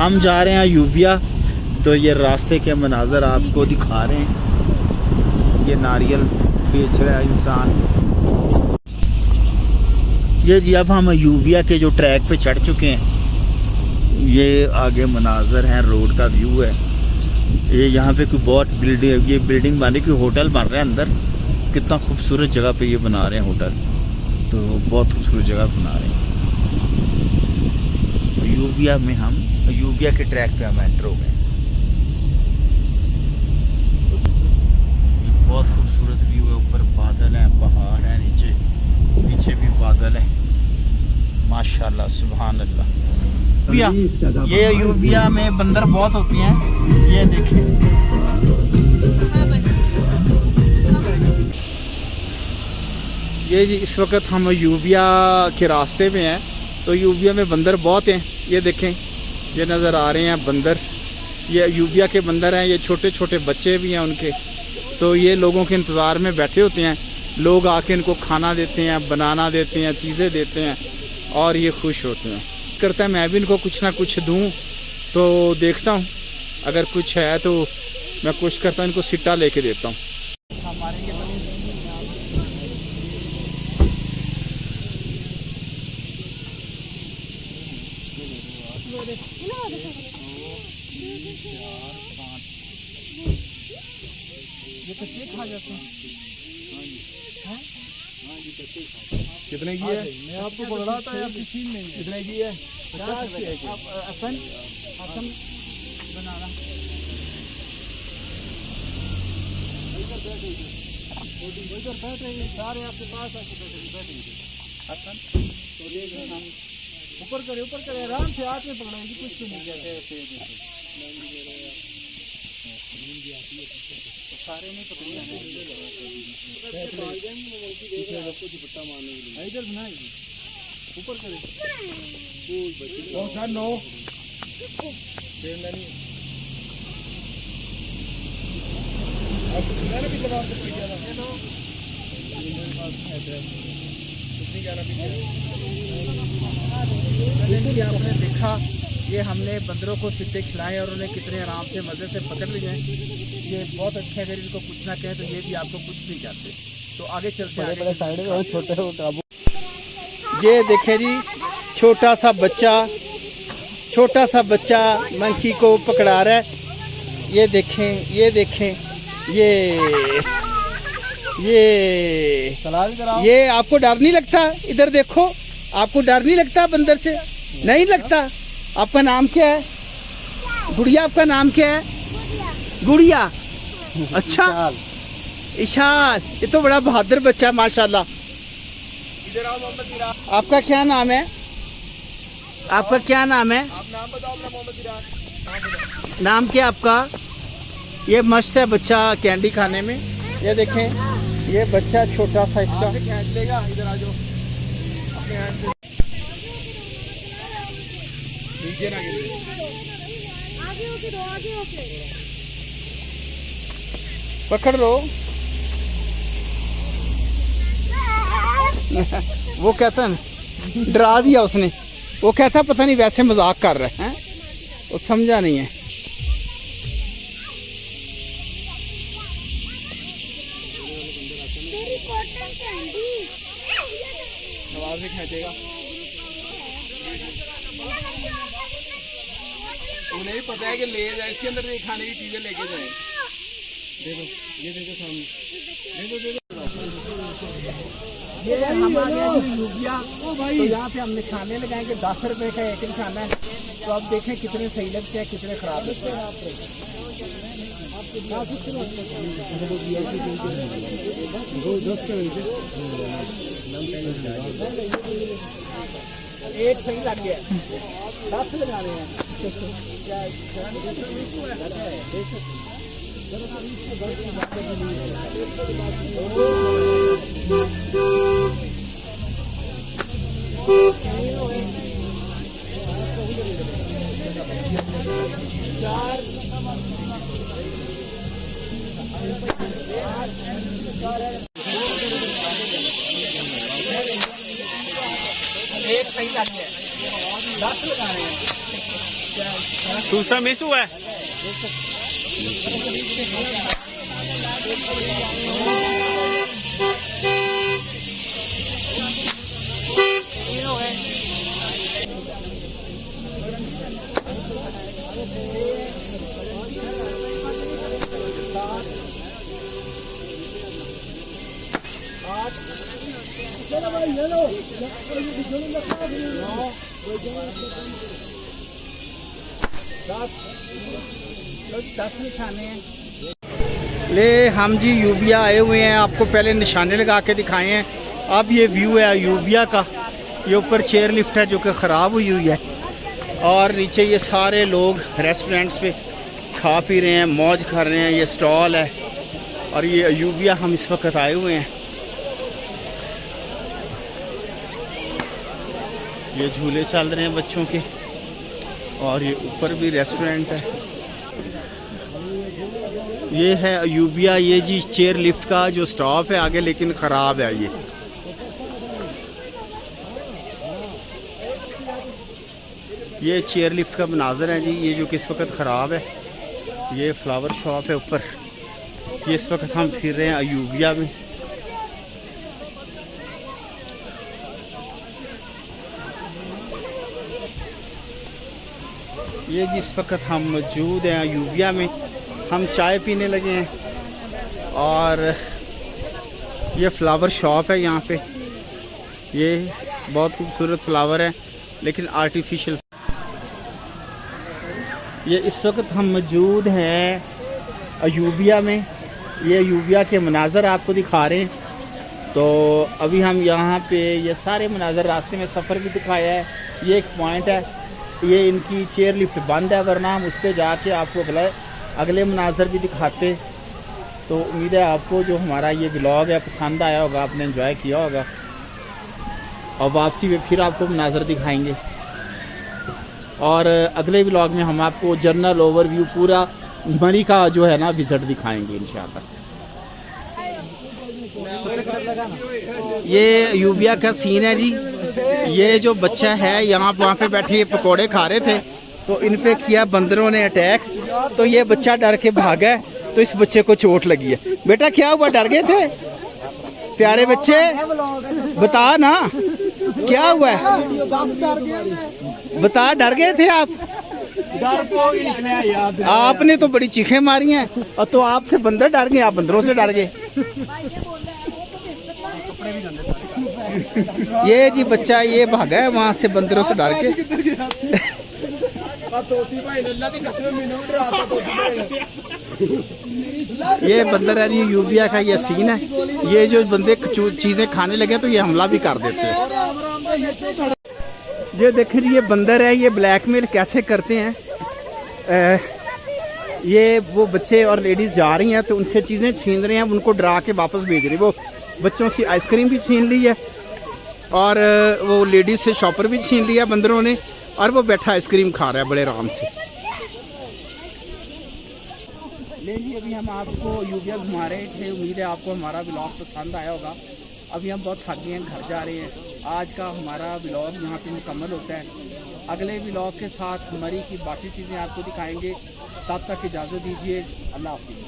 हम जा रहे हैं यूबिया, तो ये रास्ते के मनाजर आपको दिखा रहे हैं। ये नारियल बेच रहा है इंसान। ये जी अब हम यूबिया के जो ट्रैक पे चढ़ चुके हैं। ये आगे मनाजर हैं, रोड का व्यू है। ये यहाँ पे कोई बहुत बिल्डिंग, ये बिल्डिंग बने कोई होटल बन रहा है अंदर। कितना खूबसूरत जगह पे ये बना रहे हैं होटल, तो बहुत खूबसूरत जगह बना रहे हैं। यूबिया में हम, यूबिया के ट्रैक पे हम एंटर हो गए। बहुत खूबसूरत व्यू है। ऊपर बादल हैं, पहाड़ है, नीचे भी बादल है। माशाल्लाह, सुभान अल्लाह। ये यूबिया में बंदर बहुत होती हैं। ये देखिए, ये जी इस वक्त हम यूबिया के रास्ते में हैं। तो यूबिया में बंदर बहुत हैं। ये देखें, ये नज़र आ रहे हैं बंदर। ये यूबिया के बंदर हैं। ये छोटे छोटे बच्चे भी हैं उनके। तो ये लोगों के इंतज़ार में बैठे होते हैं। लोग आके इनको खाना देते हैं, बनाना देते हैं, चीज़ें देते हैं और ये खुश होते हैं। करता है मैं भी इनको कुछ ना कुछ दूं। तो देखता हूं, अगर कुछ है तो मैं कोशिश करता हूं इनको सिट्टा लेके देता हूं। ये कच्चे खा जाते हैं। कितने की है? मैं आपको बोल रहा था यार, किसी नहीं है। कितने की है? 50 की है। अपन बना रहा सारे आपके पास बैठेंगे। ऊपर करे आराम से, हाथ में पकड़ेंगे, कुछ तो नहीं कहते। सारे नहीं पकड़ेंगे, इधर बनाएगी। ऊपर करे आपने देखा, ये हमने बंदरों को सिट्टे खिलाए और उन्हें कितने आराम से मज़े से पकड़ लिए। ये बहुत अच्छे, अगर इनको कुछ ना कहें तो ये भी आपको कुछ नहीं कहते। तो आगे चलते हैं। बड़े साइड में छोटे हो काबू। ये देखें जी, छोटा सा बच्चा मंकी को पकड़ा रहा है। ये देखें, ये आपको डर नहीं लगता? इधर देखो, आपको डर नहीं लगता बंदर से? नहीं लगता। आपका नाम क्या है? गुड़िया। आपका नाम क्या है? गुड़िया। अच्छा, इशान। ये तो बड़ा बहादुर बच्चा है माशाल्लाह। इधर आओ मोहम्मद इरान। आपका क्या नाम है? आपका क्या नाम है? आप नाम बताओ अपना। मोहम्मद इरान। नाम क्या आपका? ये मस्त है बच्चा कैंडी खाने में। ये देखें, ये बच्चा छोटा सा, इसका लेगा। इधर आ जाओ, अपने हैंड से नीचे ना गिरे। आगे पकड़ लो। वो कहता है, डरा दिया उसने। वो कहता पता नहीं वैसे मजाक कर रहे हैं, वो समझा नहीं है। आवाज भी खींचेगा। उन्हें भी पता है कि ले जाए, इसके अंदर खाने की चीजें लेके जाए। देखो, ये देखो सामने, देखो। ये हम आ गए यूबिया। तो यहाँ पे हमने खाने लगाएंगे। 10 रुपए का एक खाना है। तो अब देखें कितने सही लगते हैं, कितने खराब लगते हैं। एक सही लग गया, 10 लगा रहे हैं। एक सही लग गया। दूसरा मिस हुआ है। ले हम जी यूबिया आए हुए हैं, आपको पहले निशाने लगा के दिखाए हैं। अब ये व्यू है यूबिया का। ये ऊपर चेयर लिफ्ट है जो कि ख़राब हुई है, और नीचे ये सारे लोग रेस्टोरेंट्स पे खा पी रहे हैं, मौज कर रहे हैं। ये स्टॉल है और ये यूबिया हम इस वक्त आए हुए हैं। ये झूले चल रहे हैं बच्चों के, और ये ऊपर भी रेस्टोरेंट है। ये है यूबिया, ये जी चेयर लिफ्ट का जो स्टॉप है आगे, लेकिन ख़राब है। ये चेयर लिफ्ट का मनाजर है जी, ये जो किस वक्त ख़राब है। ये फ्लावर शॉप है ऊपर। ये इस वक्त हम फिर रहे हैं अयूबिया में। ये जिस वक्त हम मौजूद हैं अयूबिया में, हम चाय पीने लगे हैं, और ये फ्लावर शॉप है यहाँ पे। ये बहुत खूबसूरत फ्लावर है लेकिन आर्टिफिशियल। ये इस वक्त हम मौजूद हैं अयूबिया में। ये अयूबिया के मनाज़र आपको दिखा रहे हैं। तो अभी हम यहाँ पे ये सारे मनाज़र, रास्ते में सफ़र भी दिखाया है। ये एक पॉइंट है, ये इनकी चेयर लिफ्ट बंद है, वरना हम उस पर जाके आपको अगले मनाज़र भी दिखाते। तो उम्मीद है आपको जो हमारा ये व्लॉग है पसंद आया होगा, आपने एंजॉय किया होगा, और वापसी में फिर आपको मनाज़र दिखाएंगे। और अगले व्लॉग में हम आपको जनरल ओवरव्यू पूरा मरी का जो है ना विजिट दिखाएंगे इंशाल्लाह। ये यूबिया का सीन है जी। ये जो बच्चा है यहाँ वहाँ पे बैठे ये पकोड़े खा रहे थे, तो इन पे किया बंदरों ने अटैक। तो ये बच्चा डर के भागा, तो इस बच्चे को चोट लगी है। बेटा क्या हुआ, डर गए थे? प्यारे बच्चे बता ना क्या हुआ है, बता, डर गए थे आप? आपने तो बड़ी चीखें मारी हैं, और तो आपसे बंदर डर गए, आप बंदरों से डर गए। ये जी बच्चा ये भागा है वहां से बंदरों से डर के। ये बंदर है, ये यूबिया का ये सीन है। ये जो बंदे चीजें खाने लगे तो ये हमला भी कर देते हैं। ये देखें जी, ये बंदर है, ये ब्लैकमेल कैसे करते हैं। ये वो बच्चे और लेडीज जा रही हैं तो उनसे चीज़ें छीन रहे हैं, उनको डरा के वापस भेज रहे हैं। वो बच्चों की आइसक्रीम भी छीन ली है, और वो लेडीज से शॉपर भी छीन लिया बंदरों ने, और वो बैठा आइसक्रीम खा रहा है बड़े आराम से। ले जी, अभी हम आपको यूबिया घुमा रहे थे। उम्मीद है आपको हमारा व्लॉग पसंद आया होगा। अभी हम बहुत थक गए हैं, घर जा रहे हैं। आज का हमारा व्लॉग यहाँ पे मुकम्मल होता है। अगले व्लॉग के साथ मरी की बाकी चीज़ें आपको दिखाएंगे। तब तक इजाज़त दीजिए, अल्लाह हाफ़िज़।